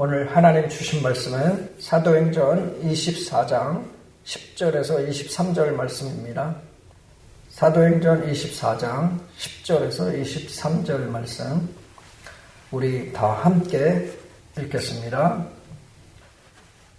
오늘 하나님 주신 말씀은 사도행전 24장 10절에서 23절 말씀입니다. 사도행전 24장 10절에서 23절 말씀 우리 다 함께 읽겠습니다.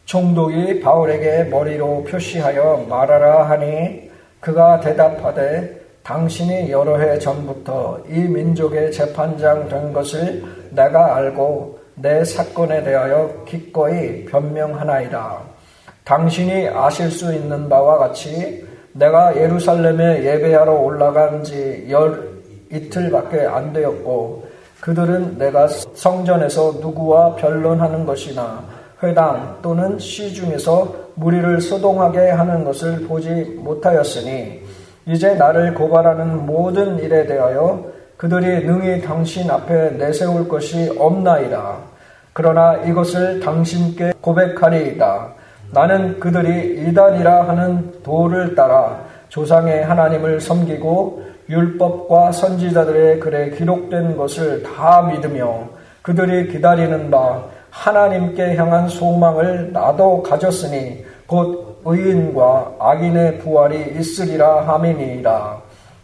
총독이 바울에게 머리로 표시하여 말하라 하니 그가 대답하되 당신이 여러 해 전부터 이 민족의 재판장 된 것을 내가 알고 내 사건에 대하여 기꺼이 변명하나이다. 당신이 아실 수 있는 바와 같이 내가 예루살렘에 예배하러 올라간 지 이틀밖에 안 되었고 그들은 내가 성전에서 누구와 변론하는 것이나 회당 또는 시중에서 무리를 소동하게 하는 것을 보지 못하였으니 이제 나를 고발하는 모든 일에 대하여 그들이 능히 당신 앞에 내세울 것이 없나이다. 그러나 이것을 당신께 고백하리이다. 나는 그들이 이단이라 하는 도를 따라 조상의 하나님을 섬기고 율법과 선지자들의 글에 기록된 것을 다 믿으며 그들이 기다리는 바 하나님께 향한 소망을 나도 가졌으니 곧 의인과 악인의 부활이 있으리라 하미니이다.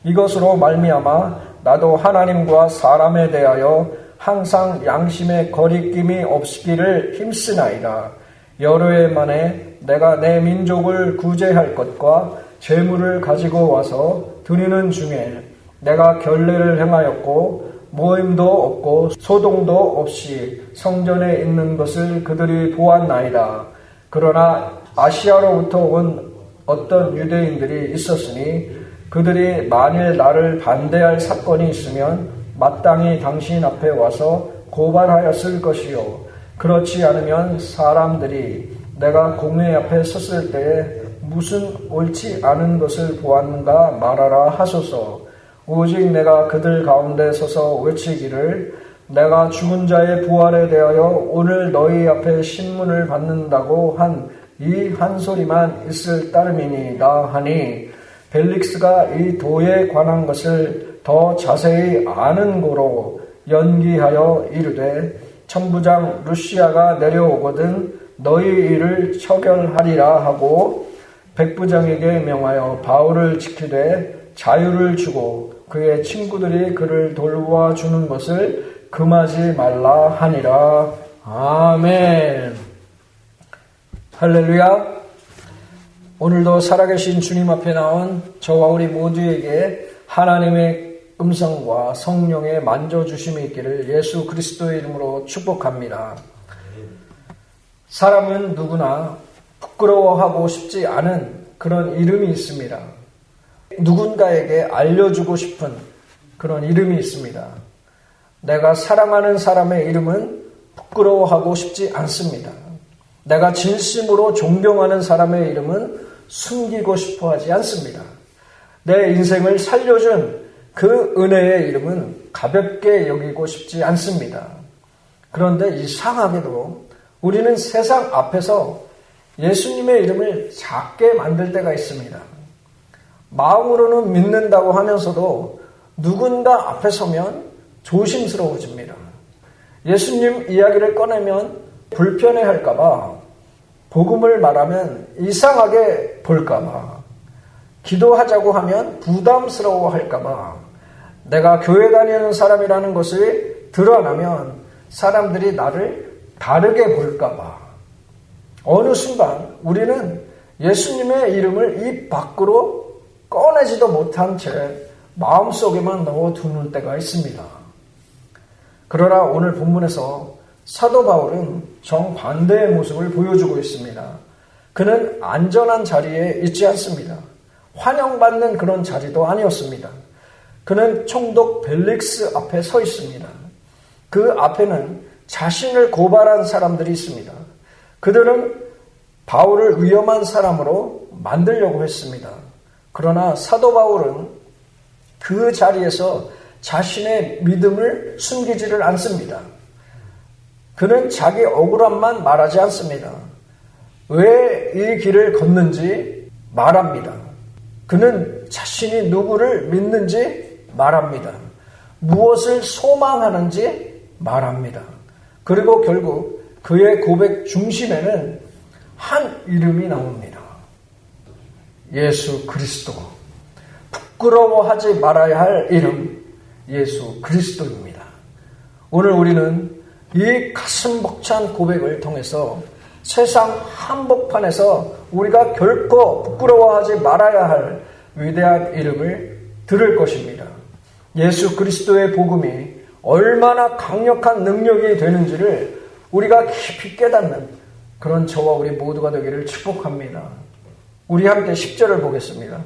이것으로 말미암아 나도 하나님과 사람에 대하여 항상 양심의 거리낌이 없기를 힘쓰나이다. 여러 해 만에 내가 내 민족을 구제할 것과 재물을 가지고 와서 드리는 중에 내가 결례를 행하였고 모임도 없고 소동도 없이 성전에 있는 것을 그들이 보았나이다. 그러나 아시아로부터 온 어떤 유대인들이 있었으니 그들이 만일 나를 반대할 사건이 있으면 마땅히 당신 앞에 와서 고발하였을 것이요 그렇지 않으면 사람들이 내가 공회 앞에 섰을 때에 무슨 옳지 않은 것을 보았는가 말하라 하소서. 오직 내가 그들 가운데 서서 외치기를 내가 죽은 자의 부활에 대하여 오늘 너희 앞에 신문을 받는다고 한 이 한 소리만 있을 따름이니이다 하니 벨릭스가 이 도에 관한 것을 더 자세히 아는 고로 연기하여 이르되 천부장 루시아가 내려오거든 너희 일을 처결하리라 하고 백부장에게 명하여 바울을 지키되 자유를 주고 그의 친구들이 그를 돌보아주는 것을 금하지 말라 하니라. 아멘. 할렐루야. 오늘도 살아계신 주님 앞에 나온 저와 우리 모두에게 하나님의 음성과 성령의 만져주심이 있기를 예수 그리스도의 이름으로 축복합니다. 사람은 누구나 부끄러워하고 싶지 않은 그런 이름이 있습니다. 누군가에게 알려주고 싶은 그런 이름이 있습니다. 내가 사랑하는 사람의 이름은 부끄러워하고 싶지 않습니다. 내가 진심으로 존경하는 사람의 이름은 숨기고 싶어 하지 않습니다. 내 인생을 살려준 그 은혜의 이름은 가볍게 여기고 싶지 않습니다. 그런데 이상하게도 우리는 세상 앞에서 예수님의 이름을 작게 만들 때가 있습니다. 마음으로는 믿는다고 하면서도 누군가 앞에 서면 조심스러워집니다. 예수님 이야기를 꺼내면 불편해할까봐, 복음을 말하면 이상하게 볼까봐, 기도하자고 하면 부담스러워할까봐, 내가 교회 다니는 사람이라는 것을 드러나면 사람들이 나를 다르게 볼까봐, 어느 순간 우리는 예수님의 이름을 입 밖으로 꺼내지도 못한 채 마음속에만 넣어두는 때가 있습니다. 그러나 오늘 본문에서 사도 바울은 정반대의 모습을 보여주고 있습니다. 그는 안전한 자리에 있지 않습니다. 환영받는 그런 자리도 아니었습니다. 그는 총독 벨릭스 앞에 서 있습니다. 그 앞에는 자신을 고발한 사람들이 있습니다. 그들은 바울을 위험한 사람으로 만들려고 했습니다. 그러나 사도 바울은 그 자리에서 자신의 믿음을 숨기지를 않습니다. 그는 자기 억울함만 말하지 않습니다. 왜 이 길을 걷는지 말합니다. 그는 자신이 누구를 믿는지 말합니다. 무엇을 소망하는지 말합니다. 그리고 결국 그의 고백 중심에는 한 이름이 나옵니다. 예수 그리스도. 부끄러워하지 말아야 할 이름, 예수 그리스도입니다. 오늘 우리는 이 가슴 벅찬 고백을 통해서 세상 한복판에서 우리가 결코 부끄러워하지 말아야 할 위대한 이름을 들을 것입니다. 예수 그리스도의 복음이 얼마나 강력한 능력이 되는지를 우리가 깊이 깨닫는 그런 저와 우리 모두가 되기를 축복합니다. 우리 함께 10절을 보겠습니다.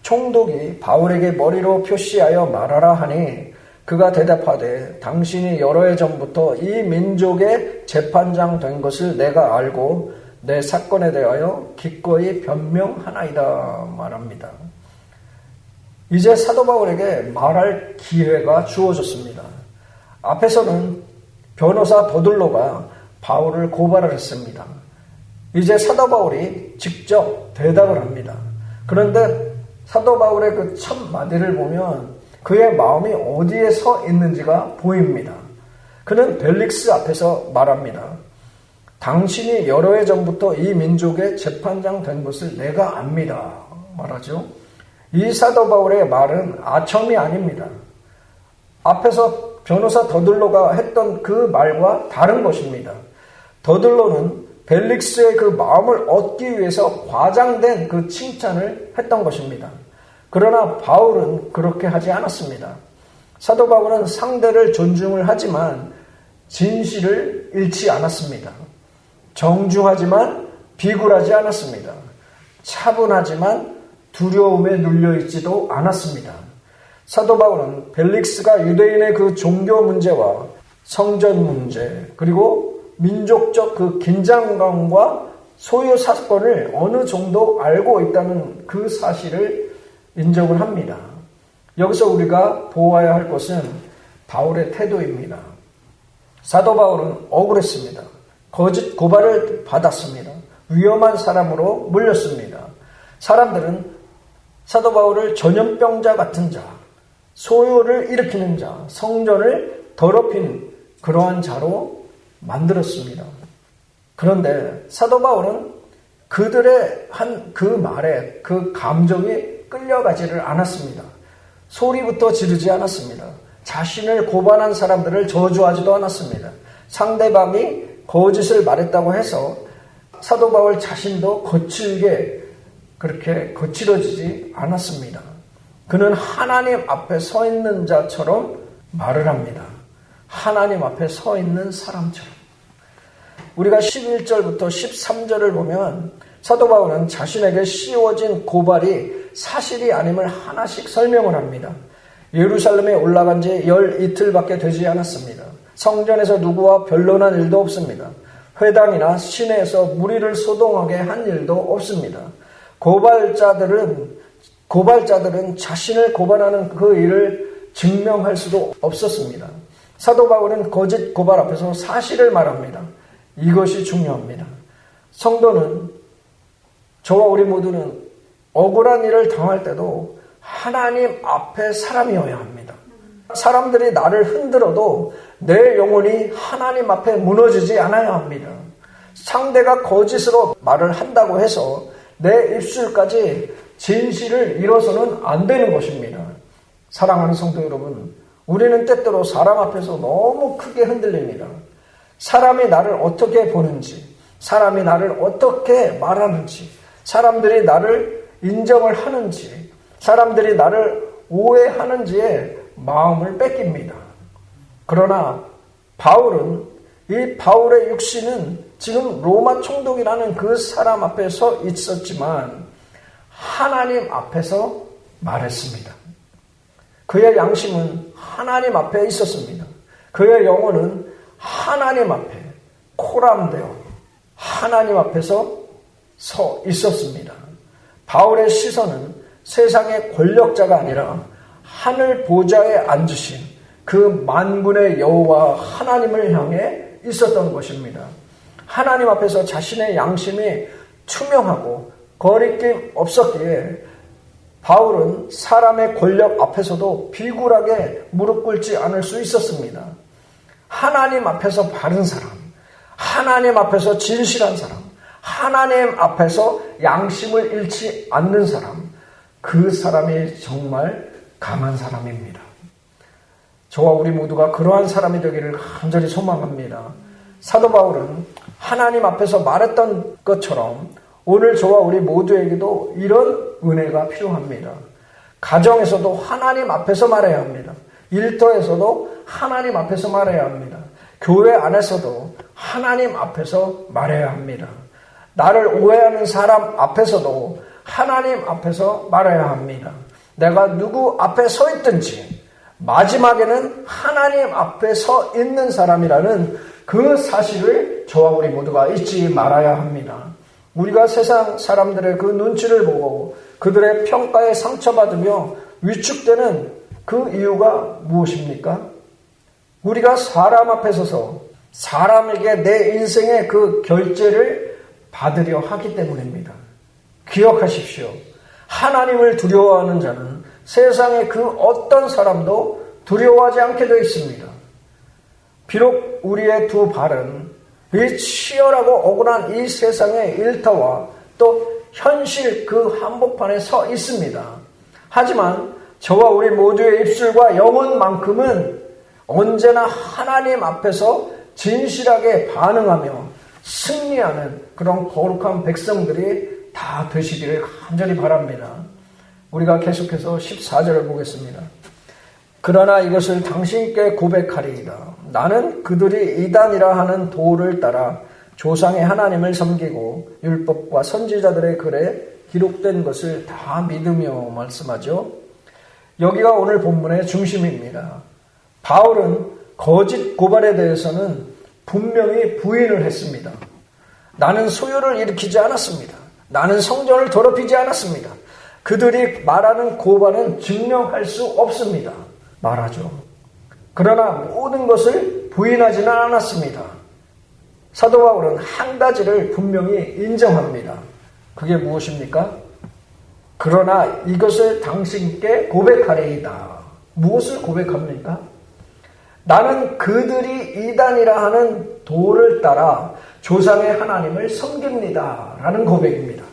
총독이 바울에게 머리로 표시하여 말하라 하니 그가 대답하되 당신이 여러 해 전부터 이 민족의 재판장 된 것을 내가 알고 내 사건에 대하여 기꺼이 변명하나이다 말합니다. 이제 사도 바울에게 말할 기회가 주어졌습니다. 앞에서는 변호사 더둘로가 바울을 고발을 했습니다. 이제 사도 바울이 직접 대답을 합니다. 그런데 사도 바울의 그 첫 마디를 보면 그의 마음이 어디에 서 있는지가 보입니다. 그는 벨릭스 앞에서 말합니다. 당신이 여러 해 전부터 이 민족의 재판장 된 것을 내가 압니다. 말하죠. 이 사도 바울의 말은 아첨이 아닙니다. 앞에서 변호사 더둘로가 했던 그 말과 다른 것입니다. 더둘로는 벨릭스의 그 마음을 얻기 위해서 과장된 그 칭찬을 했던 것입니다. 그러나 바울은 그렇게 하지 않았습니다. 사도 바울은 상대를 존중을 하지만 진실을 잃지 않았습니다. 정중하지만 비굴하지 않았습니다. 차분하지만 두려움에 눌려있지도 않았습니다. 사도 바울은 벨릭스가 유대인의 그 종교 문제와 성전 문제 그리고 민족적 그 긴장감과 소요 사건을 어느 정도 알고 있다는 그 사실을 인정을 합니다. 여기서 우리가 보아야 할 것은 바울의 태도입니다. 사도 바울은 억울했습니다. 거짓 고발을 받았습니다. 위험한 사람으로 물렸습니다. 사람들은 사도 바울을 전염병자 같은 자, 소요를 일으키는 자, 성전을 더럽히는 그러한 자로 만들었습니다. 그런데 사도 바울은 그들의 한 그 말에 그 감정이 끌려가지를 않았습니다. 소리부터 지르지 않았습니다. 자신을 고발한 사람들을 저주하지도 않았습니다. 상대방이 거짓을 말했다고 해서 사도 바울 자신도 거칠게 그렇게 거칠어지지 않았습니다. 그는 하나님 앞에 서 있는 자처럼 말을 합니다. 하나님 앞에 서 있는 사람처럼. 우리가 11절부터 13절을 보면 사도 바울은 자신에게 씌워진 고발이 사실이 아님을 하나씩 설명을 합니다. 예루살렘에 올라간 지 열 이틀밖에 되지 않았습니다. 성전에서 누구와 변론한 일도 없습니다. 회당이나 시내에서 무리를 소동하게 한 일도 없습니다. 고발자들은 자신을 고발하는 그 일을 증명할 수도 없었습니다. 사도 바울은 거짓 고발 앞에서 사실을 말합니다. 이것이 중요합니다. 성도는, 저와 우리 모두는 억울한 일을 당할 때도 하나님 앞에 사람이어야 합니다. 사람들이 나를 흔들어도 내 영혼이 하나님 앞에 무너지지 않아야 합니다. 상대가 거짓으로 말을 한다고 해서 내 입술까지 진실을 잃어서는 안 되는 것입니다. 사랑하는 성도 여러분, 우리는 때때로 사람 앞에서 너무 크게 흔들립니다. 사람이 나를 어떻게 보는지, 사람이 나를 어떻게 말하는지, 사람들이 나를 인정을 하는지, 사람들이 나를 오해하는지에 마음을 뺏깁니다. 그러나 바울은, 이 바울의 육신은 지금 로마 총독이라는 그 사람 앞에 서 있었지만 하나님 앞에서 말했습니다. 그의 양심은 하나님 앞에 있었습니다. 그의 영혼은 하나님 앞에 코람되어 하나님 앞에서 서 있었습니다. 바울의 시선은 세상의 권력자가 아니라 하늘 보좌에 앉으신 그 만군의 여호와 하나님을 향해 있었던 것입니다. 하나님 앞에서 자신의 양심이 투명하고 거리낌 없었기에 바울은 사람의 권력 앞에서도 비굴하게 무릎 꿇지 않을 수 있었습니다. 하나님 앞에서 바른 사람, 하나님 앞에서 진실한 사람, 하나님 앞에서 양심을 잃지 않는 사람, 그 사람이 정말 강한 사람입니다. 저와 우리 모두가 그러한 사람이 되기를 간절히 소망합니다. 사도 바울은 하나님 앞에서 말했던 것처럼 오늘 저와 우리 모두에게도 이런 은혜가 필요합니다. 가정에서도 하나님 앞에서 말해야 합니다. 일터에서도 하나님 앞에서 말해야 합니다. 교회 안에서도 하나님 앞에서 말해야 합니다. 나를 오해하는 사람 앞에서도 하나님 앞에서 말해야 합니다. 내가 누구 앞에 서 있든지 마지막에는 하나님 앞에 서 있는 사람이라는 그 사실을 저와 우리 모두가 잊지 말아야 합니다. 우리가 세상 사람들의 그 눈치를 보고 그들의 평가에 상처받으며 위축되는 그 이유가 무엇입니까? 우리가 사람 앞에 서서 사람에게 내 인생의 그 결제를 받으려 하기 때문입니다. 기억하십시오. 하나님을 두려워하는 자는 세상의 그 어떤 사람도 두려워하지 않게 되어 있습니다. 비록 우리의 두 발은 이 치열하고 억울한 이 세상의 일터와 또 현실 그 한복판에 서 있습니다. 하지만 저와 우리 모두의 입술과 영혼만큼은 언제나 하나님 앞에서 진실하게 반응하며 승리하는 그런 거룩한 백성들이 다 되시기를 간절히 바랍니다. 우리가 계속해서 14절을 보겠습니다. 그러나 이것을 당신께 고백하리이다. 나는 그들이 이단이라 하는 도를 따라 조상의 하나님을 섬기고 율법과 선지자들의 글에 기록된 것을 다 믿으며 말씀하죠. 여기가 오늘 본문의 중심입니다. 바울은 거짓 고발에 대해서는 분명히 부인을 했습니다. 나는 소요를 일으키지 않았습니다. 나는 성전을 더럽히지 않았습니다. 그들이 말하는 고발은 증명할 수 없습니다. 말하죠. 그러나 모든 것을 부인하지는 않았습니다. 사도 바울은 한 가지를 분명히 인정합니다. 그게 무엇입니까? 그러나 이것을 당신께 고백하리이다. 무엇을 고백합니까? 나는 그들이 이단이라 하는 도를 따라 조상의 하나님을 섬깁니다. 라는 고백입니다.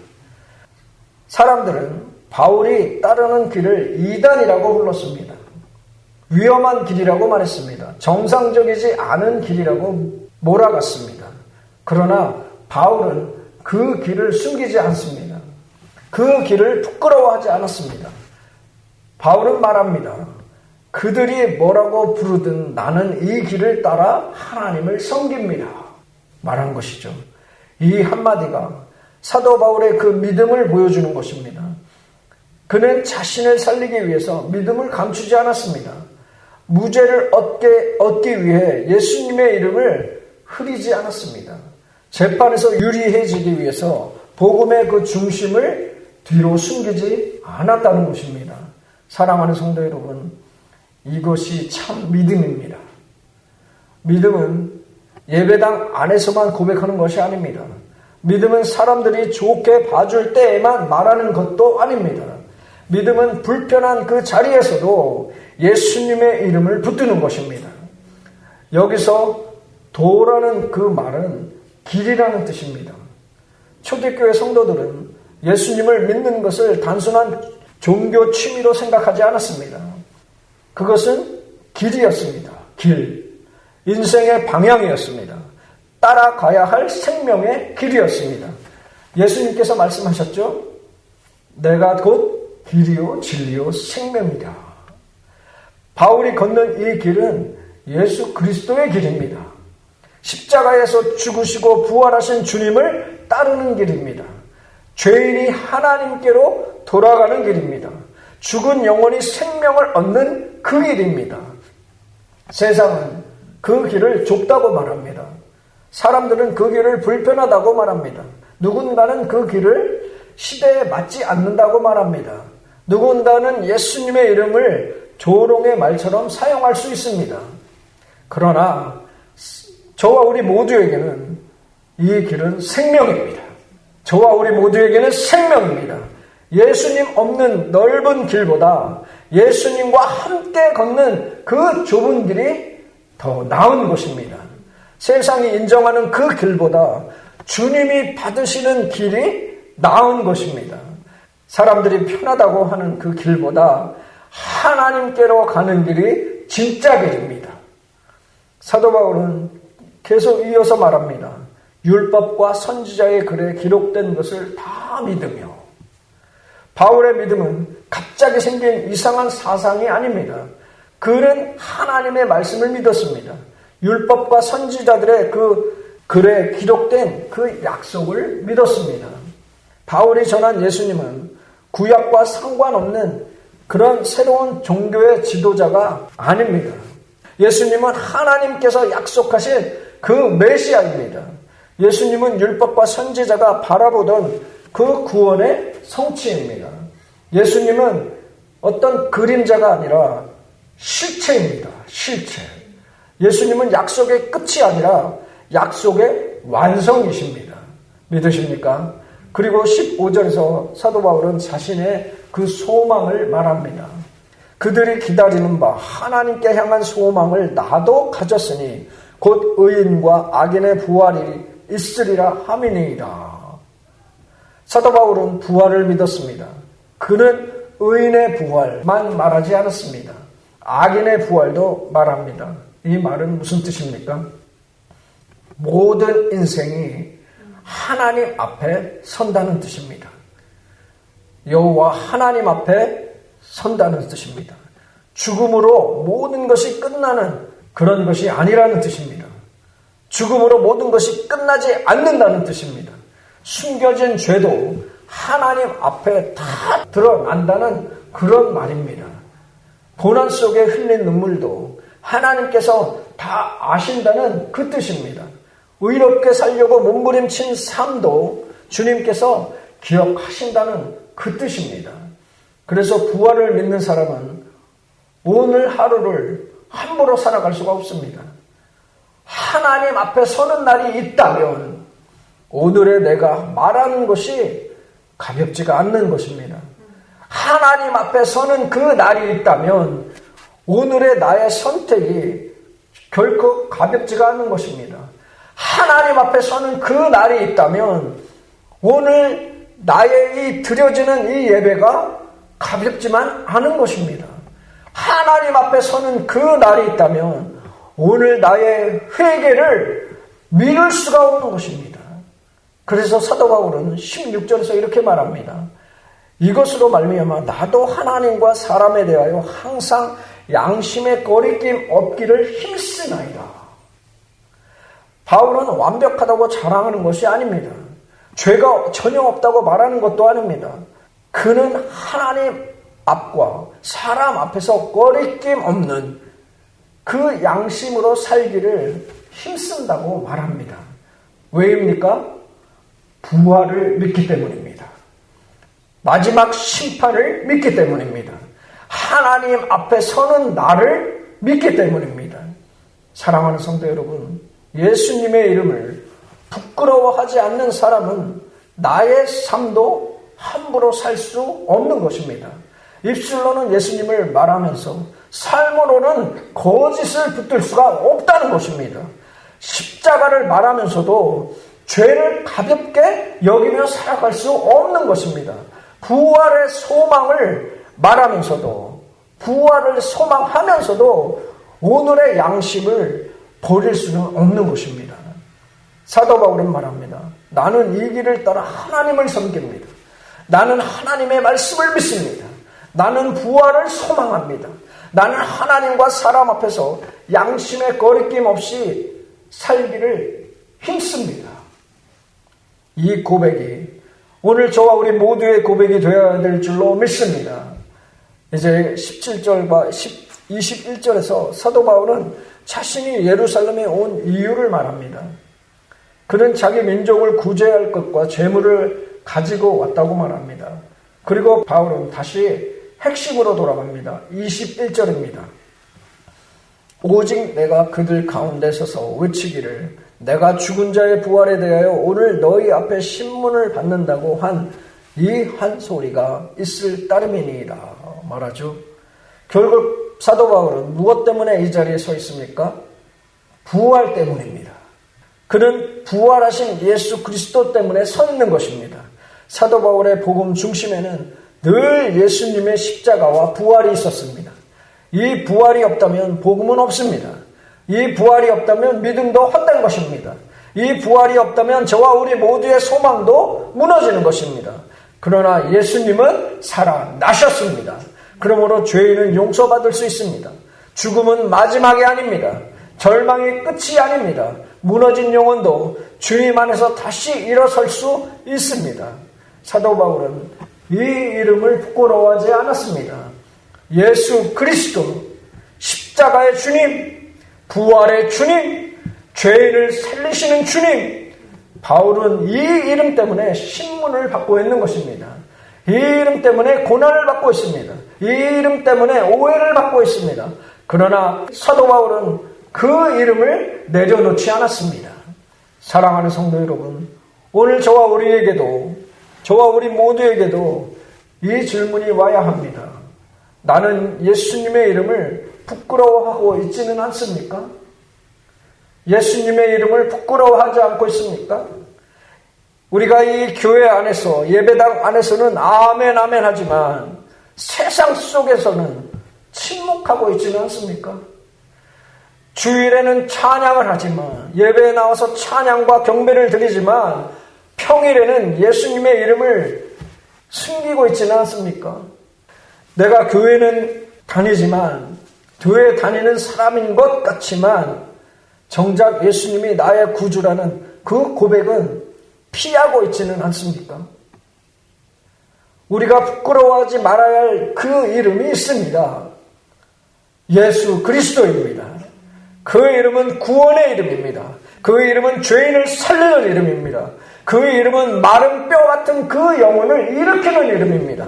사람들은 바울이 따르는 길을 이단이라고 불렀습니다. 위험한 길이라고 말했습니다. 정상적이지 않은 길이라고 몰아갔습니다. 그러나 바울은 그 길을 숨기지 않습니다. 그 길을 부끄러워하지 않았습니다. 바울은 말합니다. 그들이 뭐라고 부르든 나는 이 길을 따라 하나님을 섬깁니다. 말한 것이죠. 이 한마디가 사도 바울의 그 믿음을 보여주는 것입니다. 그는 자신을 살리기 위해서 믿음을 감추지 않았습니다. 무죄를 얻기 위해 예수님의 이름을 흐리지 않았습니다. 재판에서 유리해지기 위해서 복음의 그 중심을 뒤로 숨기지 않았다는 것입니다. 사랑하는 성도 여러분, 이것이 참 믿음입니다. 믿음은 예배당 안에서만 고백하는 것이 아닙니다. 믿음은 사람들이 좋게 봐줄 때에만 말하는 것도 아닙니다. 믿음은 불편한 그 자리에서도 예수님의 이름을 붙드는 것입니다. 여기서 도라는 그 말은 길이라는 뜻입니다. 초대교회 성도들은 예수님을 믿는 것을 단순한 종교 취미로 생각하지 않았습니다. 그것은 길이었습니다. 길. 인생의 방향이었습니다. 따라가야 할 생명의 길이었습니다. 예수님께서 말씀하셨죠? 내가 곧 길이요 진리요 생명이다. 바울이 걷는 이 길은 예수 그리스도의 길입니다. 십자가에서 죽으시고 부활하신 주님을 따르는 길입니다. 죄인이 하나님께로 돌아가는 길입니다. 죽은 영혼이 생명을 얻는 그 길입니다. 세상은 그 길을 좁다고 말합니다. 사람들은 그 길을 불편하다고 말합니다. 누군가는 그 길을 시대에 맞지 않는다고 말합니다. 누군가는 예수님의 이름을 조롱의 말처럼 사용할 수 있습니다. 그러나 저와 우리 모두에게는 이 길은 생명입니다. 저와 우리 모두에게는 생명입니다. 예수님 없는 넓은 길보다 예수님과 함께 걷는 그 좁은 길이 더 나은 것입니다. 세상이 인정하는 그 길보다 주님이 받으시는 길이 나은 것입니다. 사람들이 편하다고 하는 그 길보다 하나님께로 가는 길이 진짜 길입니다. 사도 바울은 계속 이어서 말합니다. 율법과 선지자의 글에 기록된 것을 다 믿으며. 바울의 믿음은 갑자기 생긴 이상한 사상이 아닙니다. 그는 하나님의 말씀을 믿었습니다. 율법과 선지자들의 그 글에 기록된 그 약속을 믿었습니다. 바울이 전한 예수님은 구약과 상관없는 그런 새로운 종교의 지도자가 아닙니다. 예수님은 하나님께서 약속하신 그 메시아입니다. 예수님은 율법과 선지자가 바라보던 그 구원의 성취입니다. 예수님은 어떤 그림자가 아니라 실체입니다. 실체. 예수님은 약속의 끝이 아니라 약속의 완성이십니다. 믿으십니까? 그리고 15절에서 사도 바울은 자신의 그 소망을 말합니다. 그들이 기다리는 바 하나님께 향한 소망을 나도 가졌으니 곧 의인과 악인의 부활이 있으리라 함이니이다. 사도 바울은 부활을 믿었습니다. 그는 의인의 부활만 말하지 않았습니다. 악인의 부활도 말합니다. 이 말은 무슨 뜻입니까? 모든 인생이 하나님 앞에 선다는 뜻입니다. 여호와 하나님 앞에 선다는 뜻입니다. 죽음으로 모든 것이 끝나는 그런 것이 아니라는 뜻입니다. 죽음으로 모든 것이 끝나지 않는다는 뜻입니다. 숨겨진 죄도 하나님 앞에 다 드러난다는 그런 말입니다. 고난 속에 흘린 눈물도 하나님께서 다 아신다는 그 뜻입니다. 의롭게 살려고 몸부림친 삶도 주님께서 기억하신다는 그 뜻입니다. 그래서 부활을 믿는 사람은 오늘 하루를 함부로 살아갈 수가 없습니다. 하나님 앞에 서는 날이 있다면 오늘의 내가 말하는 것이 가볍지가 않는 것입니다. 하나님 앞에 서는 그 날이 있다면 오늘의 나의 선택이 결코 가볍지가 않는 것입니다. 하나님 앞에 서는 그 날이 있다면 오늘 나의 이 드려지는 이 예배가 가볍지만 않은 것입니다. 하나님 앞에 서는 그 날이 있다면 오늘 나의 회개를 미룰 수가 없는 것입니다. 그래서 사도 바울은 16절에서 이렇게 말합니다. 이것으로 말미암아 나도 하나님과 사람에 대하여 항상 양심의 거리낌 없기를 힘쓰나이다. 바울은 완벽하다고 자랑하는 것이 아닙니다. 죄가 전혀 없다고 말하는 것도 아닙니다. 그는 하나님 앞과 사람 앞에서 거리낌 없는 그 양심으로 살기를 힘쓴다고 말합니다. 왜입니까? 부활을 믿기 때문입니다. 마지막 심판을 믿기 때문입니다. 하나님 앞에 서는 나를 믿기 때문입니다. 사랑하는 성도 여러분, 예수님의 이름을 부끄러워하지 않는 사람은 나의 삶도 함부로 살 수 없는 것입니다. 입술로는 예수님을 말하면서 삶으로는 거짓을 붙들 수가 없다는 것입니다. 십자가를 말하면서도 죄를 가볍게 여기며 살아갈 수 없는 것입니다. 부활의 소망을 말하면서도 부활을 소망하면서도 오늘의 양심을 버릴 수는 없는 것입니다. 사도 바울은 말합니다. 나는 이 길을 따라 하나님을 섬깁니다. 나는 하나님의 말씀을 믿습니다. 나는 부활을 소망합니다. 나는 하나님과 사람 앞에서 양심의 거리낌 없이 살기를 힘씁니다. 이 고백이 오늘 저와 우리 모두의 고백이 되어야 될 줄로 믿습니다. 이제 17절과 21절에서 사도 바울은 자신이 예루살렘에 온 이유를 말합니다. 그는 자기 민족을 구제할 것과 재물을 가지고 왔다고 말합니다. 그리고 바울은 다시 핵심으로 돌아갑니다. 21절입니다. 오직 내가 그들 가운데 서서 외치기를 내가 죽은 자의 부활에 대하여 오늘 너희 앞에 신문을 받는다고 한 이 한 소리가 있을 따름이니이다 말하죠. 결국 사도 바울은 무엇 때문에 이 자리에 서 있습니까? 부활 때문입니다. 그는 부활하신 예수 그리스도 때문에 서 있는 것입니다. 사도 바울의 복음 중심에는 늘 예수님의 십자가와 부활이 있었습니다. 이 부활이 없다면 복음은 없습니다. 이 부활이 없다면 믿음도 헛된 것입니다. 이 부활이 없다면 저와 우리 모두의 소망도 무너지는 것입니다. 그러나 예수님은 살아나셨습니다. 그러므로 죄인은 용서받을 수 있습니다. 죽음은 마지막이 아닙니다. 절망이 끝이 아닙니다. 무너진 영혼도 주님 안에서 다시 일어설 수 있습니다. 사도 바울은 이 이름을 부끄러워하지 않았습니다. 예수 그리스도, 십자가의 주님, 부활의 주님, 죄인을 살리시는 주님. 바울은 이 이름 때문에 신문을 받고 있는 것입니다. 이 이름 때문에 고난을 받고 있습니다. 이 이름 때문에 오해를 받고 있습니다. 그러나 사도 바울은 그 이름을 내려놓지 않았습니다. 사랑하는 성도 여러분, 오늘 저와 우리 모두에게도 이 질문이 와야 합니다. 나는 예수님의 이름을 부끄러워하고 있지는 않습니까? 예수님의 이름을 부끄러워하지 않고 있습니까? 우리가 이 교회 안에서, 예배당 안에서는 아멘 아멘 하지만 세상 속에서는 침묵하고 있지는 않습니까? 주일에는 찬양을 하지만, 예배에 나와서 찬양과 경배를 드리지만 평일에는 예수님의 이름을 숨기고 있지는 않습니까? 내가 교회는 다니지만, 교회에 다니는 사람인 것 같지만 정작 예수님이 나의 구주라는 그 고백은 피하고 있지는 않습니까? 우리가 부끄러워하지 말아야 할 그 이름이 있습니다. 예수 그리스도입니다. 그 이름은 구원의 이름입니다. 그 이름은 죄인을 살리는 이름입니다. 그 이름은 마른 뼈 같은 그 영혼을 일으키는 이름입니다.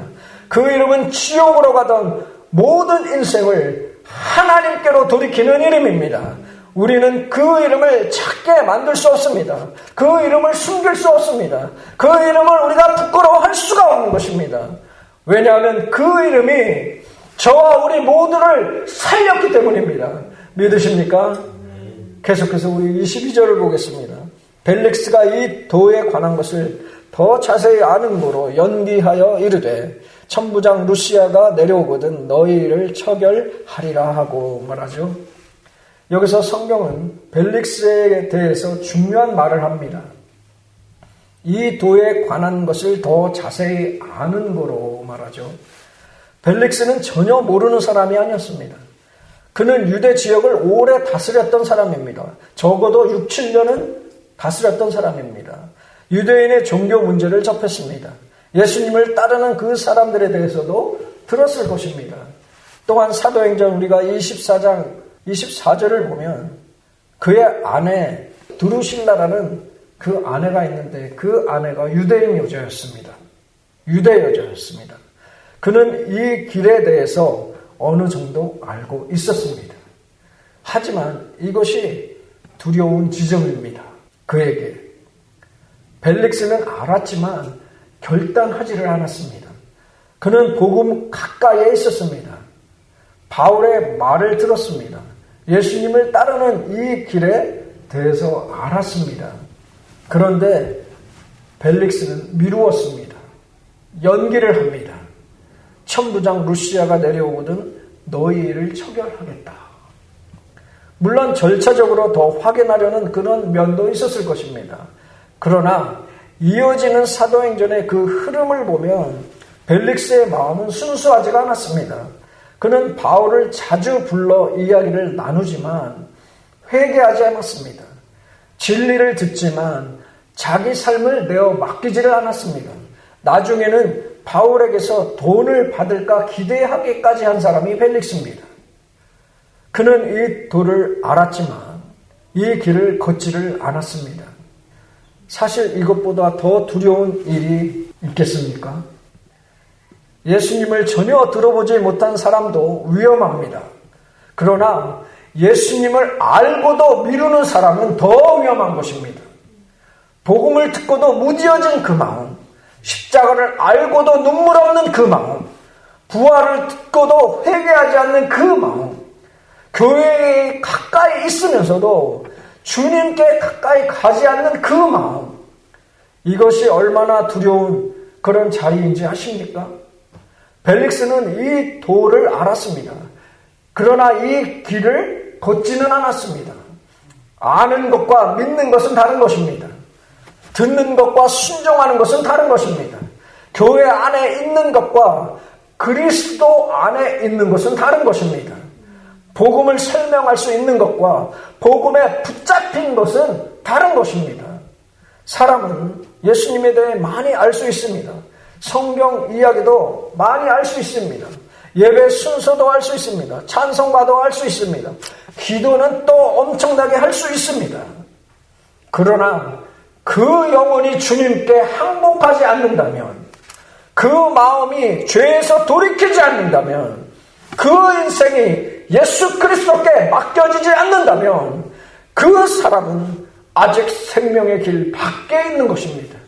그 이름은 지옥으로 가던 모든 인생을 하나님께로 돌이키는 이름입니다. 우리는 그 이름을 찾게 만들 수 없습니다. 그 이름을 숨길 수 없습니다. 그 이름을 우리가 부끄러워할 수가 없는 것입니다. 왜냐하면 그 이름이 저와 우리 모두를 살렸기 때문입니다. 믿으십니까? 계속해서 우리 22절을 보겠습니다. 벨릭스가 이 도에 관한 것을 더 자세히 아는 거로 연기하여 이르되 천부장 루시아가 내려오거든 너희를 처결하리라 하고 말하죠. 여기서 성경은 벨릭스에 대해서 중요한 말을 합니다. 이 도에 관한 것을 더 자세히 아는 거로 말하죠. 벨릭스는 전혀 모르는 사람이 아니었습니다. 그는 유대 지역을 오래 다스렸던 사람입니다. 적어도 6, 7년은 다스렸던 사람입니다. 유대인의 종교 문제를 접했습니다. 예수님을 따르는 그 사람들에 대해서도 들었을 것입니다. 또한 사도행전 우리가 24장 24절을 보면 그의 아내 드루실라라는 그 아내가 있는데 그 아내가 유대인 여자였습니다. 유대 여자였습니다. 그는 이 길에 대해서 어느 정도 알고 있었습니다. 하지만 이것이 두려운 지점입니다. 그에게. 벨릭스는 알았지만 결단하지를 않았습니다. 그는 복음 가까이에 있었습니다. 바울의 말을 들었습니다. 예수님을 따르는 이 길에 대해서 알았습니다. 그런데 벨릭스는 미루었습니다. 연기를 합니다. 천부장 루시아가 내려오거든 너희를 처결하겠다. 물론 절차적으로 더 확인하려는 그런 면도 있었을 것입니다. 그러나 이어지는 사도행전의 그 흐름을 보면 벨릭스의 마음은 순수하지가 않았습니다. 그는 바울을 자주 불러 이야기를 나누지만 회개하지 않았습니다. 진리를 듣지만 자기 삶을 내어 맡기지를 않았습니다. 나중에는 바울에게서 돈을 받을까 기대하기까지 한 사람이 벨릭스입니다. 그는 이 도를 알았지만 이 길을 걷지를 않았습니다. 사실 이것보다 더 두려운 일이 있겠습니까? 예수님을 전혀 들어보지 못한 사람도 위험합니다. 그러나 예수님을 알고도 미루는 사람은 더 위험한 것입니다. 복음을 듣고도 무디어진 그 마음, 십자가를 알고도 눈물 없는 그 마음, 부활을 듣고도 회개하지 않는 그 마음, 교회에 가까이 있으면서도 주님께 가까이 가지 않는 그 마음, 이것이 얼마나 두려운 그런 자리인지 아십니까? 벨릭스는 이 도를 알았습니다. 그러나 이 길을 걷지는 않았습니다. 아는 것과 믿는 것은 다른 것입니다. 듣는 것과 순종하는 것은 다른 것입니다. 교회 안에 있는 것과 그리스도 안에 있는 것은 다른 것입니다. 복음을 설명할 수 있는 것과 복음에 붙잡힌 것은 다른 것입니다. 사람은 예수님에 대해 많이 알 수 있습니다. 성경 이야기도 많이 알 수 있습니다. 예배 순서도 알 수 있습니다. 찬송가도 알 수 있습니다. 기도는 또 엄청나게 할 수 있습니다. 그러나 그 영혼이 주님께 항복하지 않는다면, 그 마음이 죄에서 돌이키지 않는다면, 그 인생이 예수 그리스도께 맡겨지지 않는다면 그 사람은 아직 생명의 길 밖에 있는 것입니다.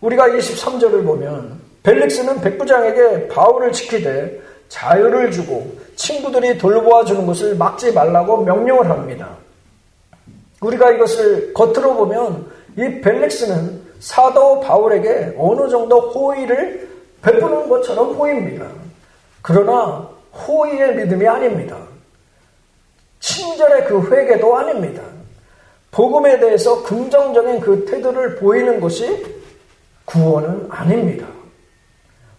우리가 23절을 보면 벨릭스는 백부장에게 바울을 지키되 자유를 주고 친구들이 돌보아 주는 것을 막지 말라고 명령을 합니다. 우리가 이것을 겉으로 보면 이 벨릭스는 사도 바울에게 어느 정도 호의를 베푸는 것처럼 보입니다. 그러나 호의의 믿음이 아닙니다. 친절의 그 회개도 아닙니다. 복음에 대해서 긍정적인 그 태도를 보이는 것이 구원은 아닙니다.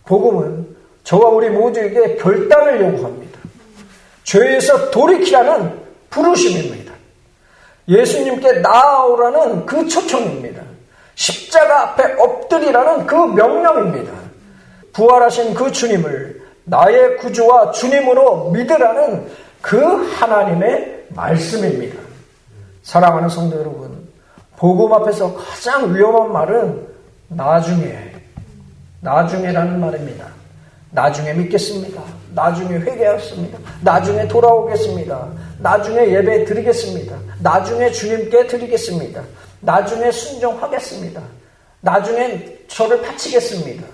복음은 저와 우리 모두에게 결단을 요구합니다. 죄에서 돌이키라는 부르심입니다. 예수님께 나아오라는 그 초청입니다. 십자가 앞에 엎드리라는 그 명령입니다. 부활하신 그 주님을 나의 구주와 주님으로 믿으라는 그 하나님의 말씀입니다. 사랑하는 성도 여러분, 복음 앞에서 가장 위험한 말은 나중에라는 말입니다. 나중에 믿겠습니다. 나중에 회개하겠습니다. 나중에 돌아오겠습니다. 나중에 예배 드리겠습니다. 나중에 주님께 드리겠습니다. 나중에 순종하겠습니다. 나중에 저를 바치겠습니다.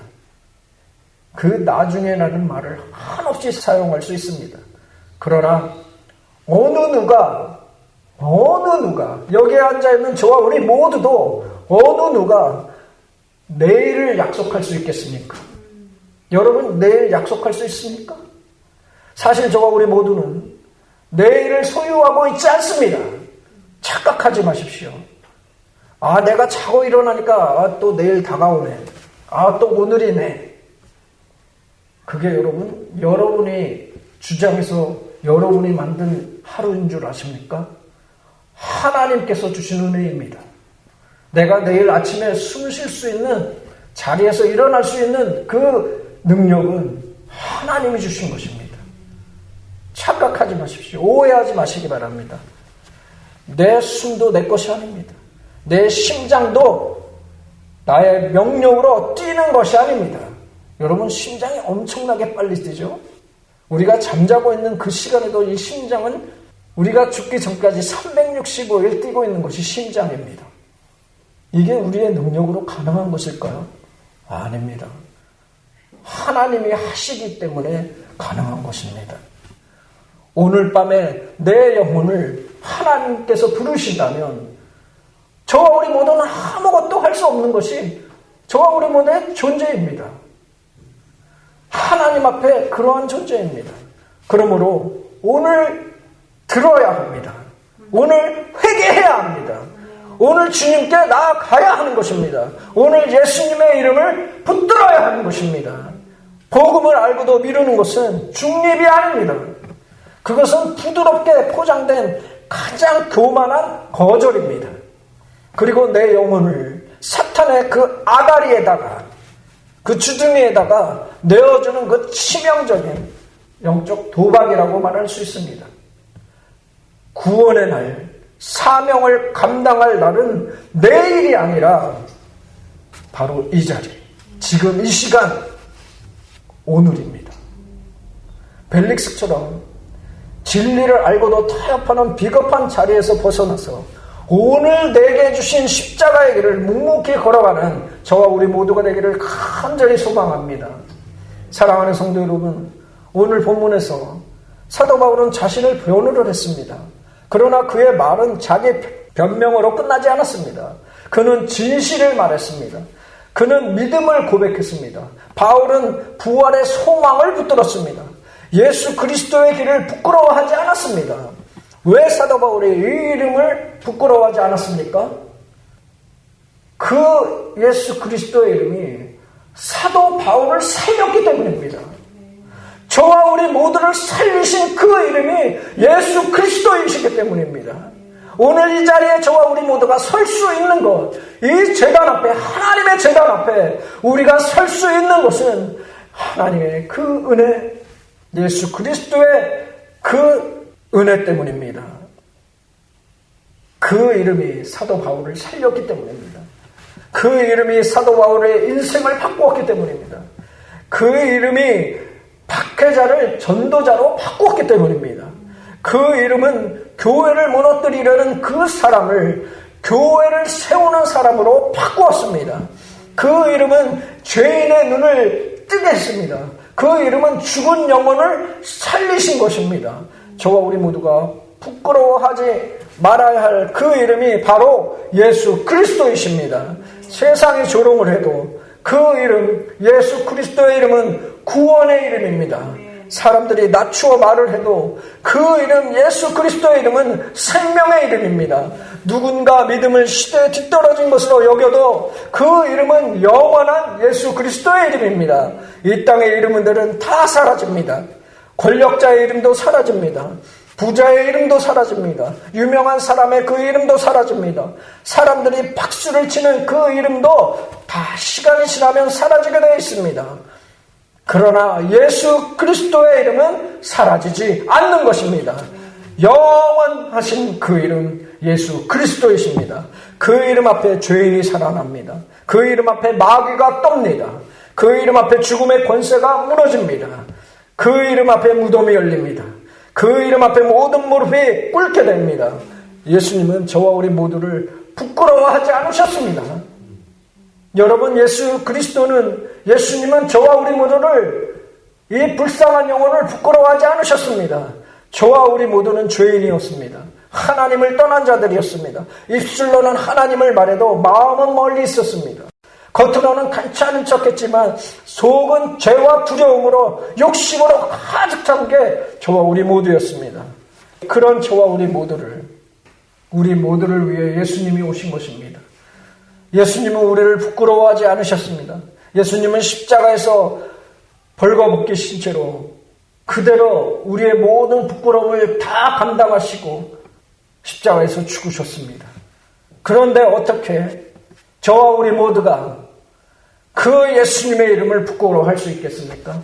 그 나중에라는 말을 한없이 사용할 수 있습니다. 그러나 어느 누가 여기에 앉아있는 저와 우리 모두도 어느 누가 내일을 약속할 수 있겠습니까? 여러분, 내일 약속할 수 있습니까? 사실 저와 우리 모두는 내일을 소유하고 있지 않습니다. 착각하지 마십시오. 내가 자고 일어나니까 또 내일 다가오네. 또 오늘이네. 그게 여러분이 주장해서 여러분이 만든 하루인 줄 아십니까? 하나님께서 주신 은혜입니다. 내가 내일 아침에 숨 쉴 수 있는, 자리에서 일어날 수 있는 그 능력은 하나님이 주신 것입니다. 착각하지 마십시오. 오해하지 마시기 바랍니다. 내 숨도 내 것이 아닙니다. 내 심장도 나의 명령으로 뛰는 것이 아닙니다. 여러분, 심장이 엄청나게 빨리 뛰죠? 우리가 잠자고 있는 그 시간에도 이 심장은 우리가 죽기 전까지 365일 뛰고 있는 것이 심장입니다. 이게 우리의 능력으로 가능한 것일까요? 아닙니다. 하나님이 하시기 때문에 가능한 것입니다. 오늘 밤에 내 영혼을 하나님께서 부르신다면 저와 우리 모두는 아무것도 할 수 없는 것이 저와 우리 모두의 존재입니다. 하나님 앞에 그러한 존재입니다. 그러므로 오늘 들어야 합니다. 오늘 회개해야 합니다. 오늘 주님께 나아가야 하는 것입니다. 오늘 예수님의 이름을 붙들어야 하는 것입니다. 복음을 알고도 미루는 것은 중립이 아닙니다. 그것은 부드럽게 포장된 가장 교만한 거절입니다. 그리고 내 영혼을 사탄의 그 아다리에다가, 그 주둥이에다가 내어주는 그 치명적인 영적 도박이라고 말할 수 있습니다. 구원의 날, 사명을 감당할 날은 내일이 아니라 바로 이 자리, 지금 이 시간, 오늘입니다. 벨릭스처럼 진리를 알고도 타협하는 비겁한 자리에서 벗어나서 오늘 내게 주신 십자가의 길을 묵묵히 걸어가는 저와 우리 모두가 되기를 간절히 소망합니다. 사랑하는 성도 여러분, 오늘 본문에서 사도 바울은 자신을 변호를 했습니다. 그러나 그의 말은 자기 변명으로 끝나지 않았습니다. 그는 진실을 말했습니다. 그는 믿음을 고백했습니다. 바울은 부활의 소망을 붙들었습니다. 예수 그리스도의 길을 부끄러워하지 않았습니다. 왜 사도 바울이 이 이름을 부끄러워하지 않았습니까? 그 예수 그리스도의 이름이 사도 바울을 살렸기 때문입니다. 저와 우리 모두를 살리신 그 이름이 예수 그리스도이시기 때문입니다. 오늘 이 자리에 저와 우리 모두가 설 수 있는 것, 이 제단 앞에, 하나님의 제단 앞에 우리가 설 수 있는 것은 하나님의 그 은혜, 예수 그리스도의 그 은혜 때문입니다. 그 이름이 사도 바울을 살렸기 때문입니다. 그 이름이 사도 바울의 인생을 바꾸었기 때문입니다. 그 이름이 박해자를 전도자로 바꾸었기 때문입니다. 그 이름은 교회를 무너뜨리려는 그 사람을 교회를 세우는 사람으로 바꾸었습니다. 그 이름은 죄인의 눈을 뜨게 했습니다. 그 이름은 죽은 영혼을 살리신 것입니다. 저와 우리 모두가 부끄러워하지 말아야 할 그 이름이 바로 예수 그리스도이십니다. 세상이 조롱을 해도 그 이름, 예수 그리스도의 이름은 구원의 이름입니다. 사람들이 낮추어 말을 해도 그 이름, 예수 그리스도의 이름은 생명의 이름입니다. 누군가 믿음을 시대에 뒤떨어진 것으로 여겨도 그 이름은 영원한 예수 그리스도의 이름입니다. 이 땅의 이름들은 다 사라집니다. 권력자의 이름도 사라집니다. 부자의 이름도 사라집니다. 유명한 사람의 그 이름도 사라집니다. 사람들이 박수를 치는 그 이름도 다 시간이 지나면 사라지게 되어 있습니다. 그러나 예수 그리스도의 이름은 사라지지 않는 것입니다. 영원하신 그 이름 예수 그리스도이십니다. 그 이름 앞에 죄인이 살아납니다. 그 이름 앞에 마귀가 떱니다. 그 이름 앞에 죽음의 권세가 무너집니다. 그 이름 앞에 무덤이 열립니다. 그 이름 앞에 모든 무릎이 꿇게 됩니다. 예수님은 저와 우리 모두를 부끄러워하지 않으셨습니다. 여러분, 예수 그리스도는, 예수님은 저와 우리 모두를, 이 불쌍한 영혼을 부끄러워하지 않으셨습니다. 저와 우리 모두는 죄인이었습니다. 하나님을 떠난 자들이었습니다. 입술로는 하나님을 말해도 마음은 멀리 있었습니다. 겉으로는 괜찮은 척했지만 속은 죄와 두려움으로 욕심으로 가득 찬 게 저와 우리 모두였습니다. 그런 저와 우리 모두를 위해 예수님이 오신 것입니다. 예수님은 우리를 부끄러워하지 않으셨습니다. 예수님은 십자가에서 벌거벗기신 채로 그대로 우리의 모든 부끄러움을 다 감당하시고 십자가에서 죽으셨습니다. 그런데 어떻게 저와 우리 모두가 그 예수님의 이름을 부끄러워할 수 있겠습니까?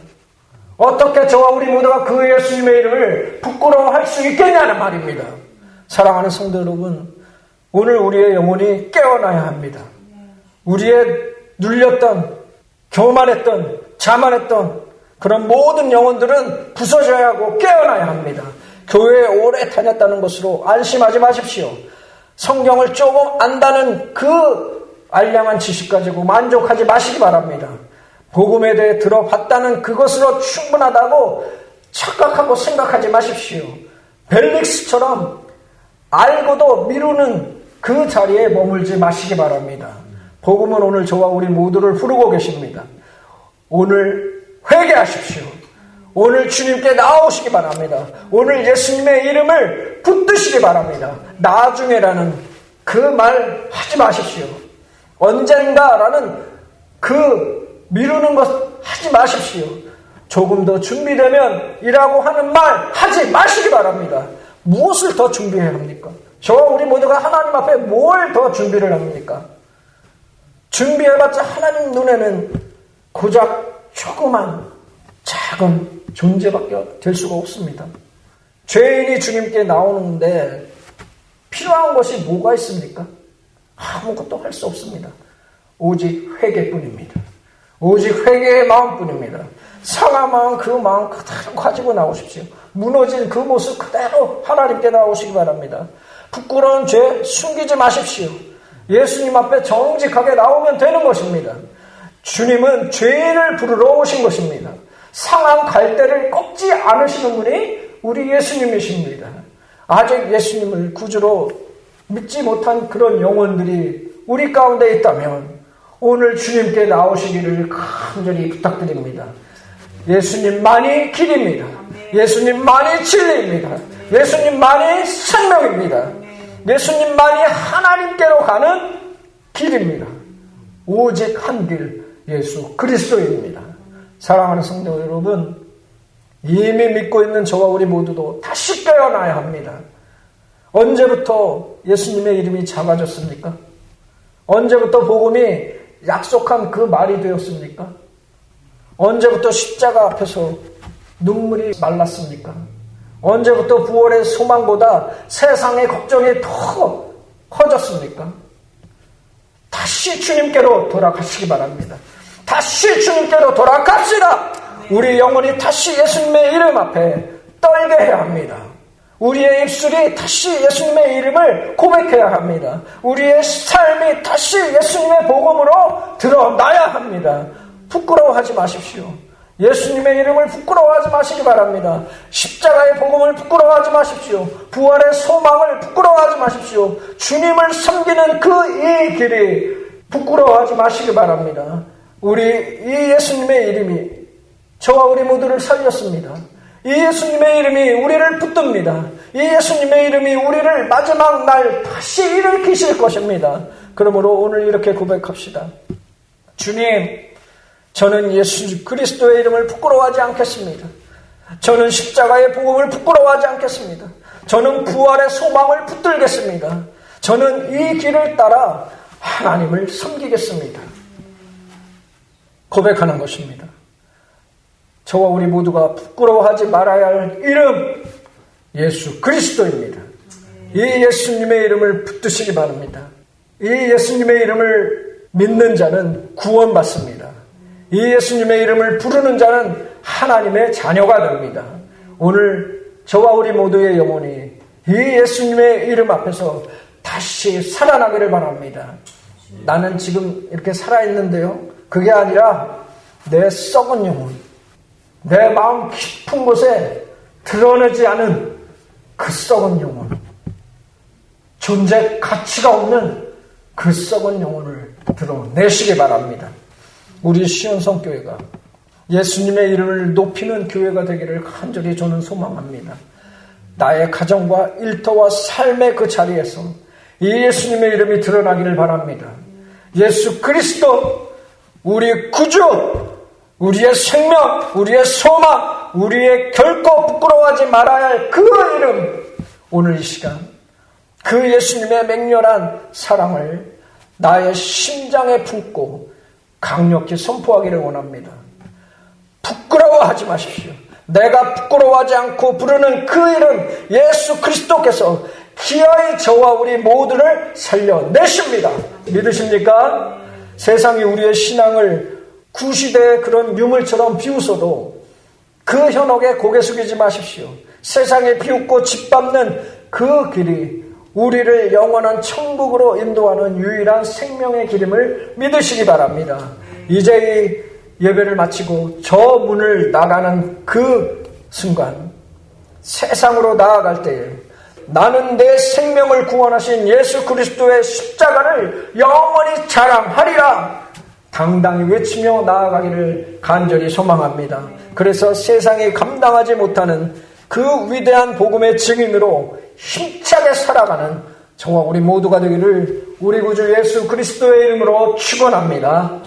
어떻게 저와 우리 모두가 그 예수님의 이름을 부끄러워할 수 있겠냐는 말입니다. 사랑하는 성도 여러분, 오늘 우리의 영혼이 깨어나야 합니다. 우리의 눌렸던, 교만했던, 자만했던 그런 모든 영혼들은 부서져야 하고 깨어나야 합니다. 교회에 오래 다녔다는 것으로 안심하지 마십시오. 성경을 조금 안다는 그 알량한 지식 가지고 만족하지 마시기 바랍니다. 복음에 대해 들어봤다는 그것으로 충분하다고 착각하고 생각하지 마십시오. 벨릭스처럼 알고도 미루는 그 자리에 머물지 마시기 바랍니다. 복음은 오늘 저와 우리 모두를 부르고 계십니다. 오늘 회개하십시오. 오늘 주님께 나오시기 바랍니다. 오늘 예수님의 이름을 붙드시기 바랍니다. 나중에라는 그 말 하지 마십시오. 언젠가라는 그 미루는 것 하지 마십시오. 조금 더 준비되면 이라고 하는 말 하지 마시기 바랍니다. 무엇을 더 준비해야 합니까? 저와 우리 모두가 하나님 앞에 뭘 더 준비를 합니까? 준비해봤자 하나님 눈에는 고작 조그만 작은 존재밖에 될 수가 없습니다. 죄인이 주님께 나오는데 필요한 것이 뭐가 있습니까? 아무것도 할 수 없습니다. 오직 회개뿐입니다. 오직 회개의 마음뿐입니다. 상한 마음, 그 마음 그대로 가지고 나오십시오. 무너진 그 모습 그대로 하나님께 나오시기 바랍니다. 부끄러운 죄 숨기지 마십시오. 예수님 앞에 정직하게 나오면 되는 것입니다. 주님은 죄인을 부르러 오신 것입니다. 상한 갈대를 꺾지 않으시는 분이 우리 예수님이십니다. 아직 예수님을 구주로 믿지 못한 그런 영혼들이 우리 가운데 있다면 오늘 주님께 나오시기를 간절히 부탁드립니다. 예수님만이 길입니다. 예수님만이 진리입니다. 예수님만이 생명입니다. 예수님만이 하나님께로 가는 길입니다. 오직 한 길, 예수 그리스도입니다. 사랑하는 성도 여러분, 이미 믿고 있는 저와 우리 모두도 다시 깨어나야 합니다. 언제부터 예수님의 이름이 작아졌습니까? 언제부터 복음이 약속한 그 말이 되었습니까? 언제부터 십자가 앞에서 눈물이 말랐습니까? 언제부터 부활의 소망보다 세상의 걱정이 더 커졌습니까? 다시 주님께로 돌아가시기 바랍니다. 다시 주님께로 돌아갑시다. 우리 영혼이 다시 예수님의 이름 앞에 떨게 해야 합니다. 우리의 입술이 다시 예수님의 이름을 고백해야 합니다. 우리의 삶이 다시 예수님의 복음으로 드러나야 합니다. 부끄러워하지 마십시오. 예수님의 이름을 부끄러워하지 마시기 바랍니다. 십자가의 복음을 부끄러워하지 마십시오. 부활의 소망을 부끄러워하지 마십시오. 주님을 섬기는 그 이 길이 부끄러워하지 마시기 바랍니다. 이 예수님의 이름이 저와 우리 모두를 살렸습니다. 이 예수님의 이름이 우리를 붙듭니다. 이 예수님의 이름이 우리를 마지막 날 다시 일으키실 것입니다. 그러므로 오늘 이렇게 고백합시다. 주님, 저는 예수 그리스도의 이름을 부끄러워하지 않겠습니다. 저는 십자가의 복음을 부끄러워하지 않겠습니다. 저는 부활의 소망을 붙들겠습니다. 저는 이 길을 따라 하나님을 섬기겠습니다. 고백하는 것입니다. 저와 우리 모두가 부끄러워하지 말아야 할 이름, 예수 그리스도입니다. 이 예수님의 이름을 붙드시기 바랍니다. 이 예수님의 이름을 믿는 자는 구원받습니다. 이 예수님의 이름을 부르는 자는 하나님의 자녀가 됩니다. 오늘 저와 우리 모두의 영혼이 이 예수님의 이름 앞에서 다시 살아나기를 바랍니다. 나는 지금 이렇게 살아있는데요, 그게 아니라 내 썩은 영혼, 내 마음 깊은 곳에 드러내지 않은 그 썩은 영혼, 존재 가치가 없는 그 썩은 영혼을 드러내시기 바랍니다. 우리 시온성교회가 예수님의 이름을 높이는 교회가 되기를 간절히 저는 소망합니다. 나의 가정과 일터와 삶의 그 자리에서 이 예수님의 이름이 드러나기를 바랍니다. 예수 그리스도, 우리 구주, 우리의 생명, 우리의 소망, 우리의 결코 부끄러워하지 말아야 할 그 이름, 오늘 이 시간 그 예수님의 맹렬한 사랑을 나의 심장에 품고 강력히 선포하기를 원합니다. 부끄러워하지 마십시오. 내가 부끄러워하지 않고 부르는 그 이름, 예수 그리스도께서 기어이 저와 우리 모두를 살려내십니다. 믿으십니까? 세상이 우리의 신앙을 구시대의 그런 유물처럼 비웃어도 그 현혹에 고개 숙이지 마십시오. 세상에 비웃고 짓밟는 그 길이 우리를 영원한 천국으로 인도하는 유일한 생명의 길임을 믿으시기 바랍니다. 이제 이 예배를 마치고 저 문을 나가는 그 순간 세상으로 나아갈 때에 나는 내 생명을 구원하신 예수 그리스도의 십자가를 영원히 자랑하리라 당당히 외치며 나아가기를 간절히 소망합니다. 그래서 세상이 감당하지 못하는 그 위대한 복음의 증인으로 힘차게 살아가는 저와 우리 모두가 되기를 우리 구주 예수 그리스도의 이름으로 축원합니다.